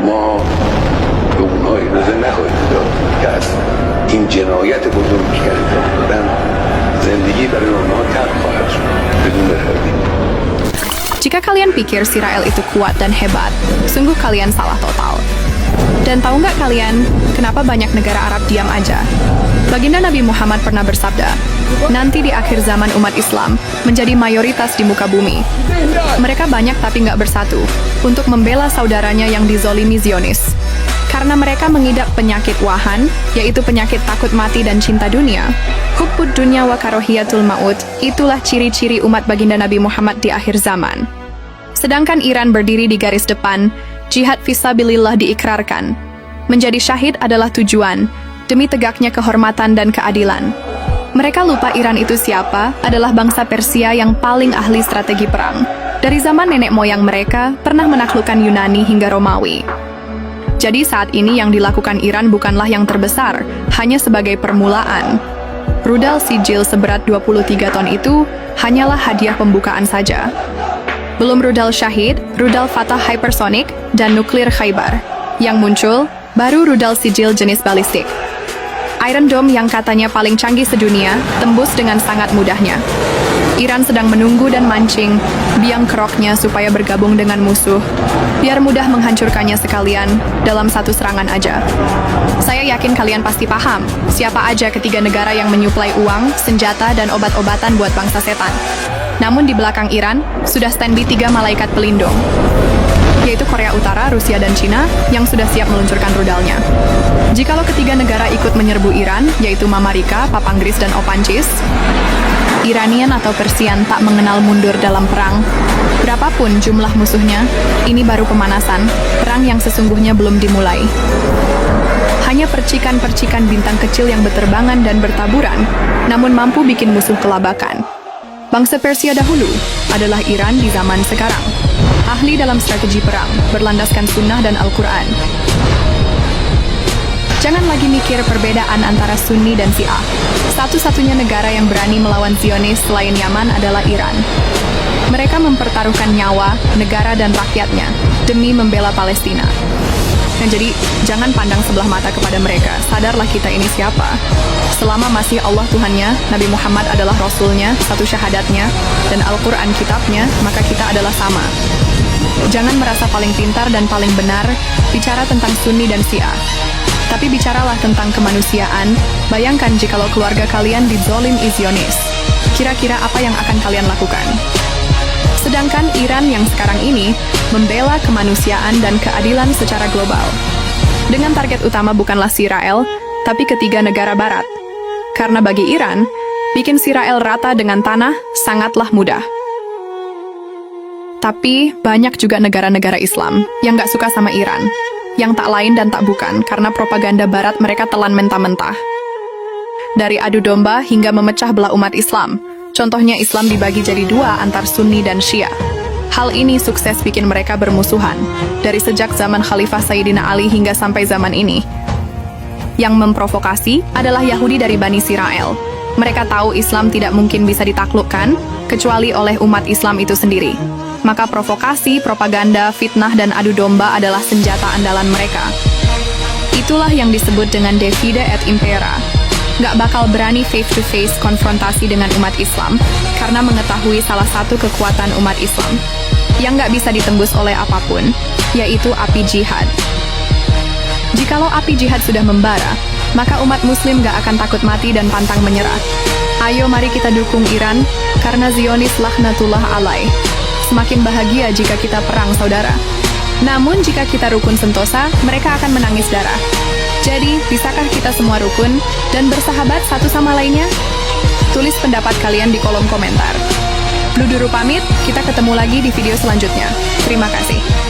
ما به اونها اجازه نخواهیم داد که از این جنایت بزرگی که انجام دادن زندگی برای آنها تلخ خواهد شد بدون تردید. Jika kalian pikir si Rael itu kuat dan hebat, sungguh kalian salah total. Dan tahu nggak kalian, kenapa banyak negara Arab diam aja? Baginda Nabi Muhammad pernah bersabda, nanti di akhir zaman umat Islam menjadi mayoritas di muka bumi. Mereka banyak tapi nggak bersatu untuk membela saudaranya yang dizolimi Zionis. Karena mereka mengidap penyakit wahan, yaitu penyakit takut mati dan cinta dunia. Hubbud dunya wa karohiyatul maut, itulah ciri-ciri umat baginda Nabi Muhammad di akhir zaman. Sedangkan Iran berdiri di garis depan, jihad fisabilillah diikrarkan. Menjadi syahid adalah tujuan, demi tegaknya kehormatan dan keadilan. Mereka lupa Iran itu siapa, adalah bangsa Persia yang paling ahli strategi perang. Dari zaman nenek moyang mereka, pernah menaklukkan Yunani hingga Romawi. Jadi saat ini yang dilakukan Iran bukanlah yang terbesar, hanya sebagai permulaan. Rudal sijil seberat 23 ton itu hanyalah hadiah pembukaan saja. Belum rudal Syahid, rudal Fatah hypersonic, dan nuklir Khaybar. Yang muncul, baru rudal sijil jenis balistik. Iron Dome yang katanya paling canggih sedunia, tembus dengan sangat mudahnya. Iran sedang menunggu dan mancing, biang keroknya supaya bergabung dengan musuh, biar mudah menghancurkannya sekalian dalam satu serangan aja. Saya yakin kalian pasti paham, siapa aja ketiga negara yang menyuplai uang, senjata, dan obat-obatan buat bangsa setan. Namun di belakang Iran, sudah standby 3 malaikat pelindung, yaitu Korea Utara, Rusia, dan Cina yang sudah siap meluncurkan rudalnya. Jikalau ketiga negara ikut menyerbu Iran, yaitu Mamarika, Papanggris, dan Opancis, Iranian atau Persian tak mengenal mundur dalam perang. Berapapun jumlah musuhnya, ini baru pemanasan, perang yang sesungguhnya belum dimulai. Hanya percikan-percikan bintang kecil yang berterbangan dan bertaburan, namun mampu bikin musuh kelabakan. Bangsa Persia dahulu adalah Iran di zaman sekarang. Ahli dalam strategi perang, berlandaskan sunnah dan Al-Quran. Jangan lagi mikir perbedaan antara Sunni dan Syiah. Satu-satunya negara yang berani melawan Zionis selain Yaman adalah Iran. Mereka mempertaruhkan nyawa, negara, dan rakyatnya demi membela Palestina. Nah, jadi, jangan pandang sebelah mata kepada mereka. Sadarlah kita ini siapa. Selama masih Allah Tuhannya, Nabi Muhammad adalah Rasulnya, satu syahadatnya, dan Al-Quran kitabnya, maka kita adalah sama. Jangan merasa paling pintar dan paling benar bicara tentang Sunni dan Syiah. Tapi bicaralah tentang kemanusiaan. Bayangkan jikalau keluarga kalian dizolim Zionis. Kira-kira apa yang akan kalian lakukan? Sedangkan Iran yang sekarang ini membela kemanusiaan dan keadilan secara global. Dengan target utama bukanlah Israel, tapi ketiga negara barat. Karena bagi Iran, bikin Israel rata dengan tanah sangatlah mudah. Tapi banyak juga negara-negara Islam yang gak suka sama Iran, yang tak lain dan tak bukan karena propaganda barat mereka telan mentah-mentah. Dari adu domba hingga memecah belah umat Islam, contohnya Islam dibagi jadi 2 antar Sunni dan Syiah. Hal ini sukses bikin mereka bermusuhan, dari sejak zaman Khalifah Sayyidina Ali hingga sampai zaman ini. Yang memprovokasi adalah Yahudi dari Bani Israel. Mereka tahu Islam tidak mungkin bisa ditaklukkan, kecuali oleh umat Islam itu sendiri. Maka provokasi, propaganda, fitnah, dan adu domba adalah senjata andalan mereka. Itulah yang disebut dengan divide et impera. Nggak bakal berani face-to-face konfrontasi dengan umat Islam, karena mengetahui salah satu kekuatan umat Islam, yang nggak bisa ditembus oleh apapun, yaitu api jihad. Jikalau api jihad sudah membara, maka umat muslim nggak akan takut mati dan pantang menyerah. Ayo mari kita dukung Iran, karena Zionis laknatullah alaih. Semakin bahagia jika kita perang, saudara. Namun jika kita rukun sentosa, mereka akan menangis darah. Jadi, bisakah kita semua rukun dan bersahabat satu sama lainnya? Tulis pendapat kalian di kolom komentar. Bluduru pamit, kita ketemu lagi di video selanjutnya. Terima kasih.